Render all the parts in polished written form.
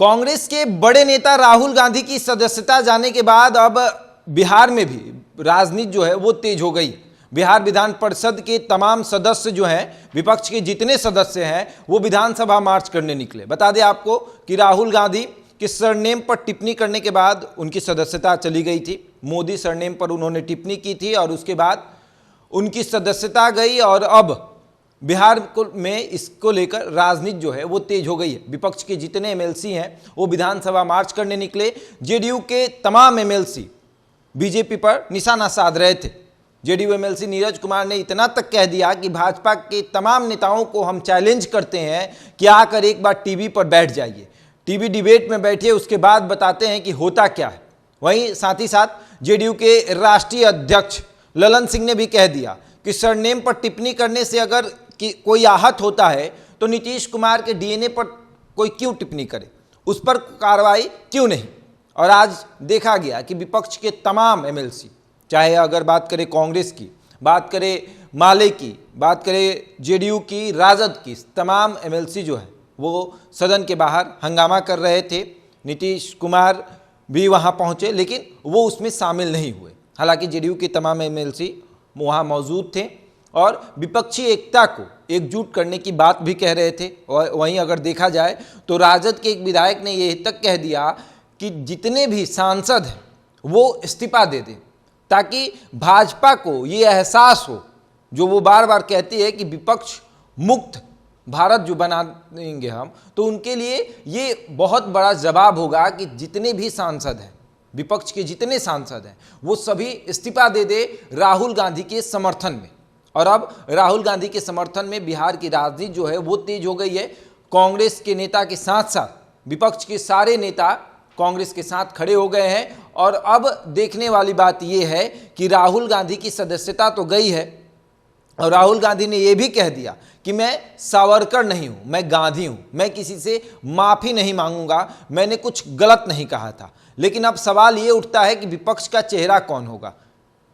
कांग्रेस के बड़े नेता राहुल गांधी की सदस्यता जाने के बाद अब बिहार में भी राजनीति जो है वो तेज हो गई। बिहार विधान परिषद के तमाम सदस्य जो हैं, विपक्ष के जितने सदस्य हैं, वो विधानसभा मार्च करने निकले। बता दें आपको कि राहुल गांधी के सरनेम पर टिप्पणी करने के बाद उनकी सदस्यता चली गई थी। मोदी सरनेम पर उन्होंने टिप्पणी की थी और उसके बाद उनकी सदस्यता गई और अब बिहार में इसको लेकर राजनीति जो है वो तेज हो गई है। विपक्ष के जितने एमएलसी हैं वो विधानसभा मार्च करने निकले। जेडीयू के तमाम एमएलसी बीजेपी पर निशाना साध रहे थे। जेडीयू एमएलसी नीरज कुमार ने इतना तक कह दिया कि भाजपा के तमाम नेताओं को हम चैलेंज करते हैं कि आकर एक बार टीवी पर बैठ जाइए, टीवी डिबेट में बैठिए, उसके बाद बताते हैं कि होता क्या है। वहीं साथ ही साथ जेडीयू के राष्ट्रीय अध्यक्ष ललन सिंह ने भी कह दिया कि सरनेम पर टिप्पणी करने से अगर कि कोई आहत होता है तो नीतीश कुमार के डीएनए पर कोई क्यों टिप्पणी करे, उस पर कार्रवाई क्यों नहीं। और आज देखा गया कि विपक्ष के तमाम एमएलसी, चाहे अगर बात करें कांग्रेस की, बात करें माले की, बात करें जेडीयू की, राजद की, तमाम एमएलसी जो है वो सदन के बाहर हंगामा कर रहे थे। नीतीश कुमार भी वहां पहुंचे लेकिन वो उसमें शामिल नहीं हुए। हालांकि जेडीयू के तमाम एमएलसी वहां मौजूद थे और विपक्षी एकता को एकजुट करने की बात भी कह रहे थे। और वहीं अगर देखा जाए तो राजद के एक विधायक ने ये तक कह दिया कि जितने भी सांसद हैं वो इस्तीफा दे दें, ताकि भाजपा को ये एहसास हो जो वो बार बार कहती है कि विपक्ष मुक्त भारत जो बना देंगे हम, तो उनके लिए ये बहुत बड़ा जवाब होगा कि जितने भी सांसद हैं, विपक्ष के जितने सांसद हैं, वो सभी इस्तीफा दे दे राहुल गांधी के समर्थन में। और अब राहुल गांधी के समर्थन में बिहार की राजनीति जो है वो तेज हो गई है। कांग्रेस के नेता के साथ साथ विपक्ष के सारे नेता कांग्रेस के साथ खड़े हो गए हैं। और अब देखने वाली बात यह है कि राहुल गांधी की सदस्यता तो गई है और राहुल गांधी ने यह भी कह दिया कि मैं सावरकर नहीं हूं, मैं गांधी हूं, मैं किसी से माफी नहीं मांगूंगा, मैंने कुछ गलत नहीं कहा था। लेकिन अब सवाल ये उठता है कि विपक्ष का चेहरा कौन होगा।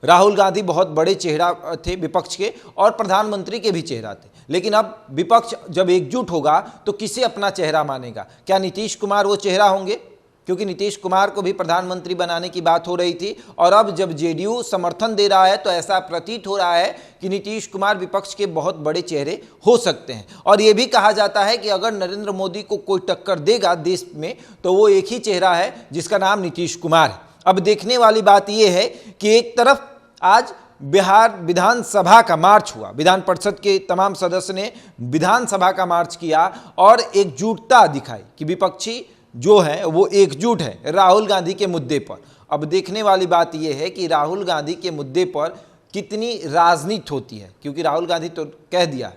राहुल गांधी बहुत बड़े चेहरा थे विपक्ष के और प्रधानमंत्री के भी चेहरा थे, लेकिन अब विपक्ष जब एकजुट होगा तो किसे अपना चेहरा मानेगा? क्या नीतीश कुमार वो चेहरा होंगे? क्योंकि नीतीश कुमार को भी प्रधानमंत्री बनाने की बात हो रही थी और अब जब जेडीयू समर्थन दे रहा है तो ऐसा प्रतीत हो रहा है कि नीतीश कुमार विपक्ष के बहुत बड़े चेहरे हो सकते हैं। और ये भी कहा जाता है कि अगर नरेंद्र मोदी को कोई टक्कर देगा देश में तो वो एक ही चेहरा है जिसका नाम नीतीश कुमार है। अब देखने वाली बात यह है कि एक तरफ आज बिहार विधानसभा का मार्च हुआ, विधान परिषद के तमाम सदस्य ने विधानसभा का मार्च किया और एकजुटता दिखाई कि विपक्षी जो है वो एकजुट है राहुल गांधी के मुद्दे पर। अब देखने वाली बात यह है कि राहुल गांधी के मुद्दे पर कितनी राजनीति होती है, क्योंकि राहुल गांधी तो कह दिया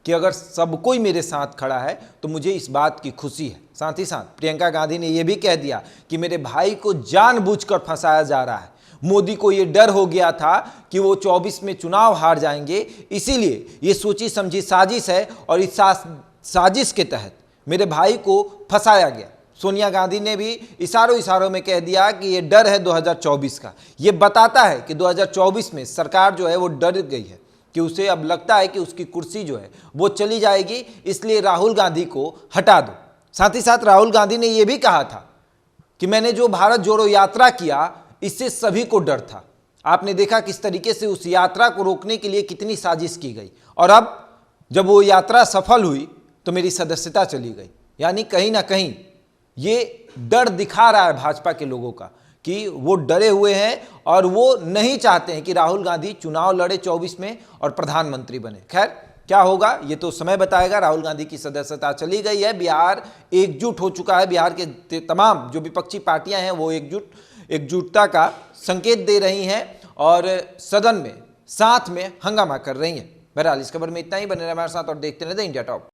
कि अगर सब कोई मेरे साथ खड़ा है तो मुझे इस बात की खुशी है। साथ ही साथ प्रियंका गांधी ने यह भी कह दिया कि मेरे भाई को जानबूझकर फंसाया जा रहा है। मोदी को ये डर हो गया था कि वो 24 में चुनाव हार जाएंगे, इसीलिए ये सोची समझी साजिश है और इस साजिश के तहत मेरे भाई को फंसाया गया। सोनिया गांधी ने भी इशारों में कह दिया कि ये डर है 2024 का। ये बताता है कि 2024 में सरकार जो है वो डर गई है कि उसे अब लगता है कि उसकी कुर्सी जो है वो चली जाएगी, इसलिए राहुल गांधी को हटा दो। साथ ही साथ राहुल गांधी ने यह भी कहा था कि मैंने जो भारत जोड़ो यात्रा किया इससे सभी को डर था। आपने देखा किस तरीके से उस यात्रा को रोकने के लिए कितनी साजिश की गई और अब जब वो यात्रा सफल हुई तो मेरी सदस्यता चली गई। यानी कहीं ना कहीं ये डर दिखा रहा है भाजपा के लोगों का कि वो डरे हुए हैं और वो नहीं चाहते हैं कि राहुल गांधी चुनाव लड़े 24 में और प्रधानमंत्री बने। खैर क्या होगा ये तो समय बताएगा। राहुल गांधी की सदस्यता चली गई है, बिहार एकजुट हो चुका है। बिहार के तमाम जो विपक्षी पार्टियां हैं वो एकजुटता का संकेत दे रही हैं और सदन में साथ में हंगामा कर रही हैं। बहरहाल इस खबर में इतना ही। बने रहे हमारे साथ और देखते रहे इंडिया टॉप।